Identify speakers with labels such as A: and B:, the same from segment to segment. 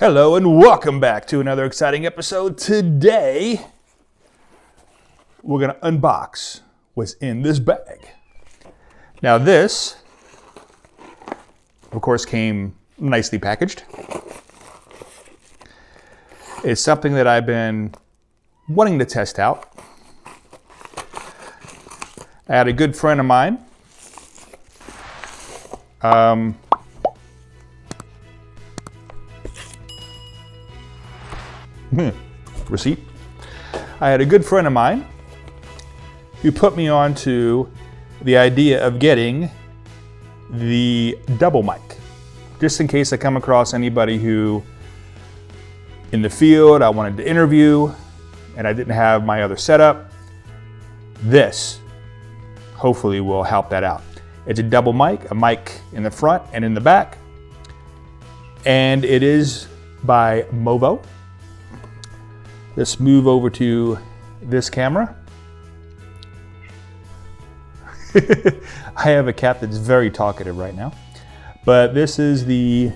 A: Hello and welcome back to another exciting episode. Today, we're going to unbox what's in this bag. Now this, of course, came nicely packaged. It's something that I've been wanting to test out. I had a good friend of mine receipt. I had a good friend of mine who put me on to the idea of getting the double mic, just in case I come across anybody who in the field I wanted to interview and I didn't have my other setup. This hopefully will help that out. It's a double mic, a mic in the front and in the back, and it is by Movo. Let's move over to this camera. I have a cat that's very talkative right now, but this is the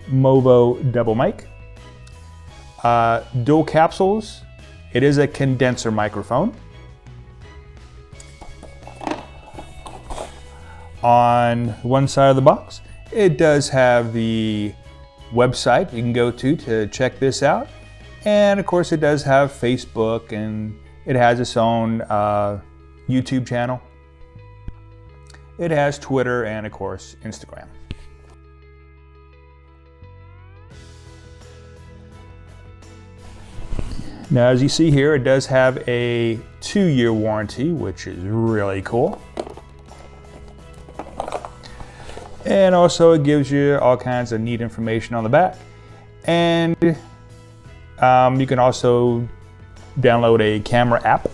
A: Movo Doublemic. Dual capsules. It is a condenser microphone. On one side of the box, it does have the website you can go to check this out. And of course it does have Facebook, and it has its own YouTube channel. It has Twitter and of course Instagram. Now as you see here, it does have a 2-year warranty, which is really cool. And also it gives you all kinds of neat information on the back. And you can also download a camera app.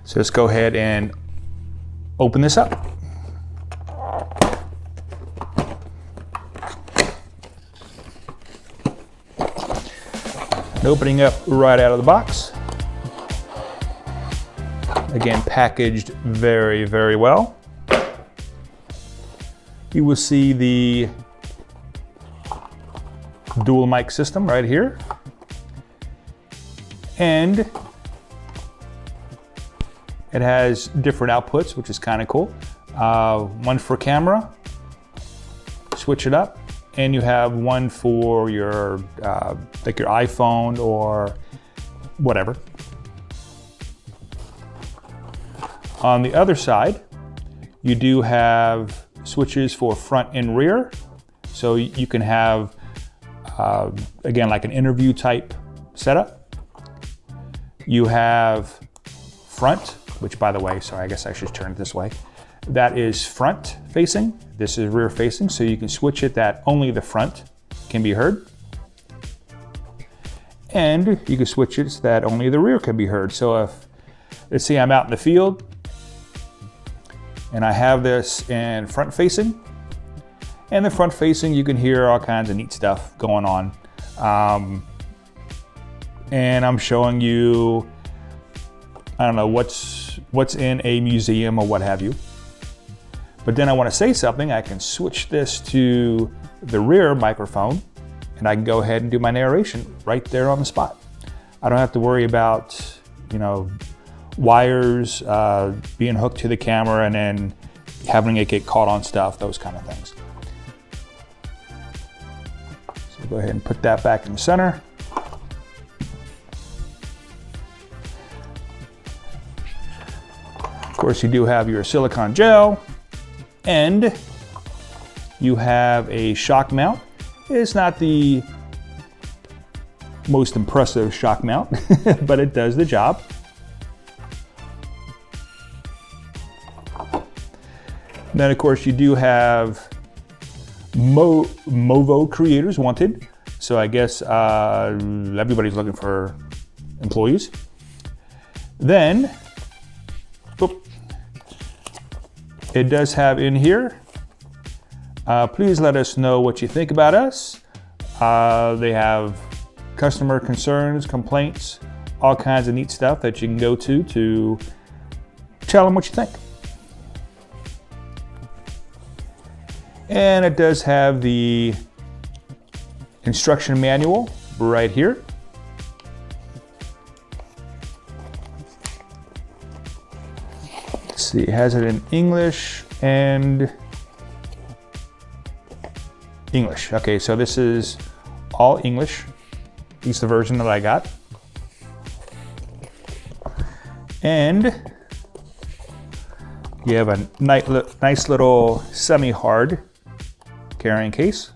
A: So let's go ahead and open this up. And opening up right out of the box. Again, packaged very, very well. You will see the dual mic system right here, and it has different outputs, which is kind of cool. One for camera, switch it up, and you have one for your like your iPhone or whatever. On the other side, you do have switches for front and rear, so you can have again, like an interview type setup. You have front, which by the way, sorry, I guess I should turn it this way. That is front facing. This is rear facing, so you can switch it that only the front can be heard. And you can switch it so that only the rear can be heard. So if, let's say I'm out in the field and I have this in front facing, and the front facing, you can hear all kinds of neat stuff going on. And I'm showing you, I don't know, what's in a museum or what have you. But then I want to say something, I can switch this to the rear microphone and I can go ahead and do my narration right there on the spot. I don't have to worry about, you know, wires being hooked to the camera and then having it get caught on stuff, those kind of things. Go ahead and put that back in the center. Of course, you do have your silicone gel, and you have a shock mount. It's not the most impressive shock mount, but it does the job. And then of course you do have Movo creators wanted. So I guess everybody's looking for employees. Then, it does have in here, please let us know what you think about us. They have customer concerns, complaints, all kinds of neat stuff that you can go to tell them what you think. And it does have the instruction manual right here. Let's see, it has it in English and English. Okay, so this is all English, at least the version that I got. And you have a nice little semi-hard carrying case.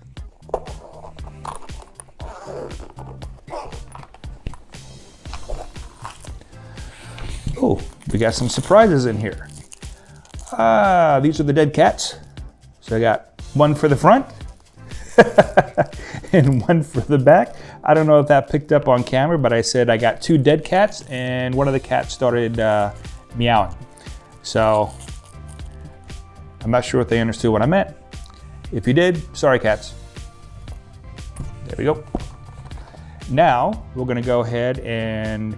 A: Oh, we got some surprises in here. These are the dead cats. So I got one for the front and one for the back. I don't know if that picked up on camera, but I said I got 2 dead cats and one of the cats started meowing. So I'm not sure if they understood what I meant. If you did, sorry cats. There we go. Now we're gonna go ahead and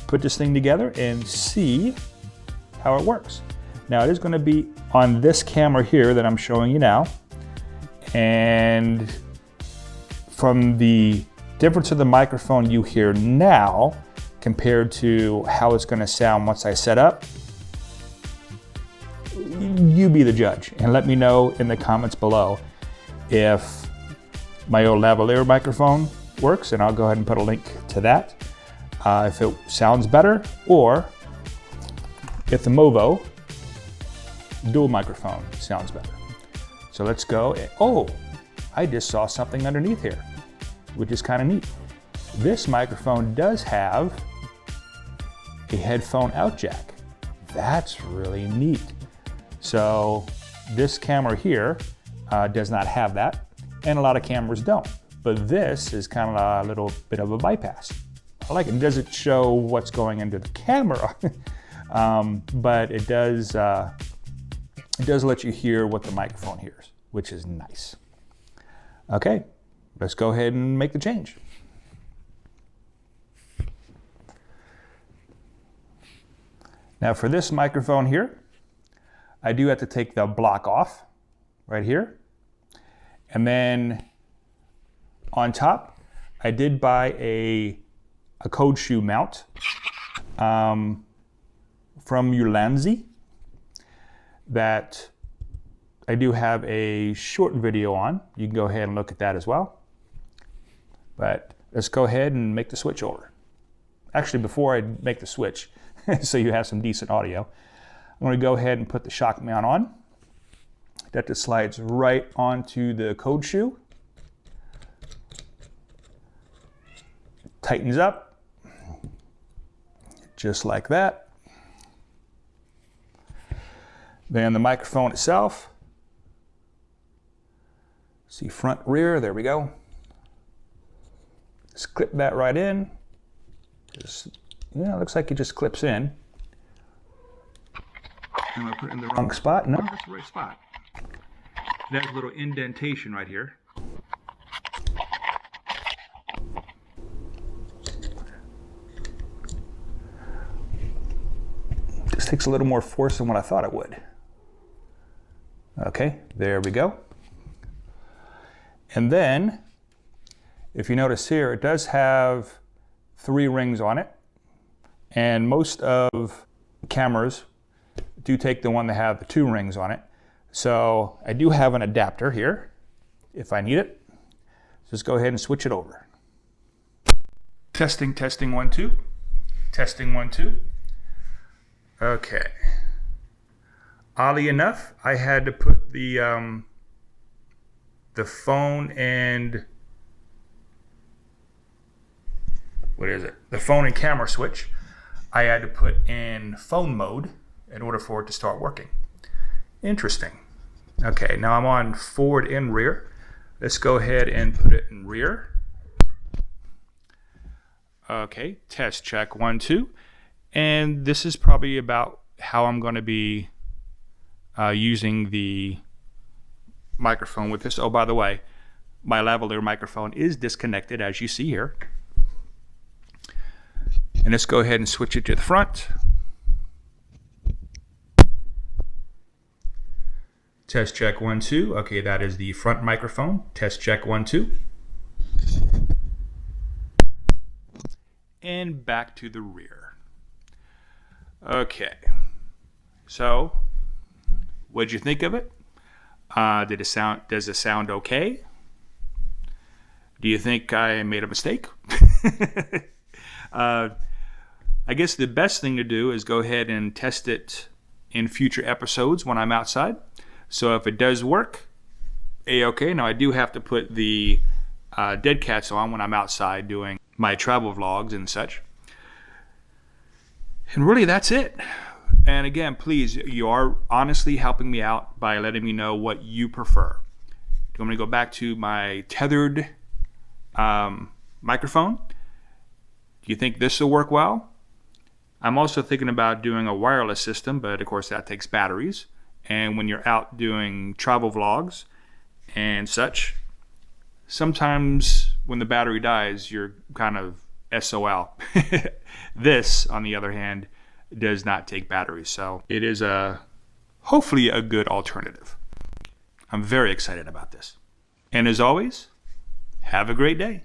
A: put this thing together and see how it works. Now it is gonna be on this camera here that I'm showing you now. And from the difference of the microphone you hear now compared to how it's gonna sound once I set up, you be the judge and let me know in the comments below if my old lavalier microphone works, and I'll go ahead and put a link to that. If it sounds better, or if the Movo dual microphone sounds better. So let's go. Oh, I just saw something underneath here, which is kind of neat. This microphone does have a headphone out jack. That's really neat. So this camera here does not have that, and a lot of cameras don't. But this is kind of a little bit of a bypass. I like it. It doesn't show what's going into the camera, but it does let you hear what the microphone hears, which is nice. Okay, let's go ahead and make the change. Now for this microphone here, I do have to take the block off right here. And then on top, I did buy a code shoe mount from Ulanzi that I do have a short video on. You can go ahead and look at that as well. But let's go ahead and make the switch over. Actually, before I make the switch, so you have some decent audio, I'm going to go ahead and put the shock mount on. That just slides right onto the code shoe. Tightens up, just like that. Then the microphone itself. See front, rear, there we go. Just clip that right in. Just, yeah, it looks like it just clips in. Am I put it in the wrong spot? No, that's the right spot. It has a little indentation right here. This takes a little more force than what I thought it would. Okay, there we go. And then, if you notice here, it does have 3 rings on it. And most of cameras do take the one that have the 2 rings on it. So I do have an adapter here if I need it. Just go ahead and switch it over. Testing, testing, 1, 2. Testing, 1, 2. Okay. Oddly enough, I had to put the phone and the phone and camera switch. I had to put in phone mode in order for it to start working. Interesting. Okay, now I'm on forward and rear. Let's go ahead and put it in rear. Okay, test check 1, 2. And this is probably about how I'm going to be using the microphone with this. Oh, by the way, my lavalier microphone is disconnected, as you see here. And let's go ahead and switch it to the front. Test check 1, 2. Okay, that is the front microphone. Test check 1, 2. And back to the rear. Okay. So, what'd you think of it? Does it sound okay? Do you think I made a mistake? I guess the best thing to do is go ahead and test it in future episodes when I'm outside. So if it does work, A-okay. Now I do have to put the dead cats on when I'm outside doing my travel vlogs and such. And really that's it. And again, please, you are honestly helping me out by letting me know what you prefer. Do you want me to go back to my tethered microphone? Do you think this will work well? I'm also thinking about doing a wireless system, but of course that takes batteries. And when you're out doing travel vlogs and such, sometimes when the battery dies, you're kind of SOL. This, on the other hand, does not take batteries, so it is hopefully a good alternative. I'm very excited about this. And as always, have a great day.